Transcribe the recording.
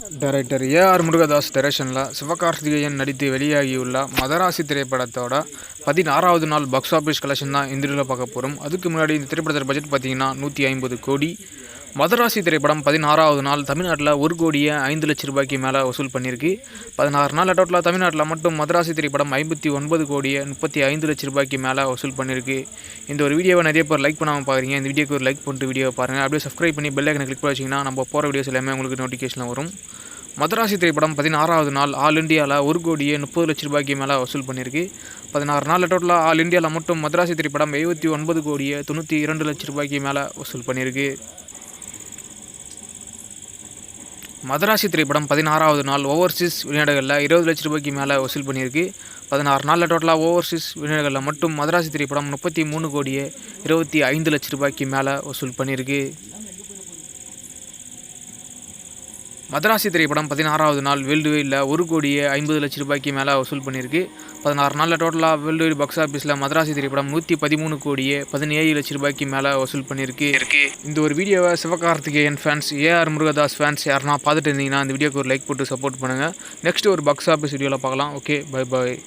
Director AR Murugadoss டைரக்ஷனில் சிவகார்த்திகேயன் நடித்து வெளியாகியுள்ள மதராசி திரைப்படத்தோட 16வது நாள் பாக்ஸ் ஆஃபீஸ் கலெக்ஷன் தான் இந்த வீடியோவில் பார்க்க போகிறோம். அதுக்கு முன்னாடி இந்த திரைப்படத்தோட பட்ஜெட் பார்த்தீங்கன்னா 150 கோடி. மதராசி திரைப்படம் 16வது நாள் தமிழ்நாட்டில் 1 கோடியே 5 லட்ச ரூபாய்க்கு மேலே வசூல் பண்ணியிருக்கு. 16 நாள் டோட்டலாக தமிழ்நாட்டில் மட்டும் மதராசி திரைப்படம் 59 கோடியே 35 லட்ச ரூபாய்க்கு மேலே வசூல் பண்ணியிருக்கு. இந்த ஒரு வீடியோவை நிறைய பேர் லைக் பண்ணாமல் பார்க்குறீங்க. இந்த வீடியோக்கு ஒரு லைக் பண்ணிட்டு வீடியோ பாருங்கள். அப்படியே சப்ஸ்கிரைப் பண்ணி பெல் ஐக்கனை கிளிக் பண்ணி வச்சிங்கன்னா நம்ம போகிற வீடியோஸ் எல்லாமே உங்களுக்கு நோட்டிஃபிகேஷன் வரும். மதராசி திரைப்படம் 16வது நாள் ஆல் இண்டியாவில் 1 கோடியே 30 லட்ச ரூபாய்க்கு மேலே வசூல் பண்ணியிருக்கு. 16 நாள் டோட்டலாக ஆல் இண்டியாவில் மட்டும் மதராசி திரைப்படம் 79 கோடியே 92 லட்ச ரூபாய்க்கு மேலே வசூல் பண்ணியிருக்கு. மதராசி திரைப்படம் 16வது நாள் ஓவர்சீஸ் வெளிநாடுகளில் 20 லட்ச ரூபாய்க்கு மேலே வசூல் பண்ணியிருக்கு. 16 நாளில் டோட்டலாக ஓவர்சீஸ் வெளிநாடுகளில் மட்டும் மதராசி திரைப்படம் 33 கோடியே 25 லட்ச ரூபாய்க்கு மேலே வசூல் பண்ணியிருக்கு. மதராசி திரைப்படம் 16வது நாள் வேர்ல்டு வைடில் 1 கோடியே 50 லட்ச ரூபாய்க்கு மேலே வசூல் பண்ணியிருக்கு. 16 நாளில் டோட்டலாக வேர்ல்டு வைடு பாக்ஸ் ஆஃபீஸில் மதராசி திரைப்படம் 113 கோடியே 17 லட்ச ரூபாய்க்கு மேலே வசூல் பண்ணியிருக்கு. இந்த ஒரு வீடியோவை சிவகார்த்திகேயன் ஃபேன்ஸ், ஏஆர் முருகதாஸ் ஃபேன்ஸ் யாருன்னா பார்த்துட்டு இருந்தீங்கன்னா இந்த வீடியோக்கு ஒரு லைக் போட்டு சப்போர்ட் பண்ணுங்கள். நெக்ஸ்ட் ஒரு பாக்ஸ் ஆஃபீஸ் வீடியோவில் பார்க்கலாம். Okay, bye bye.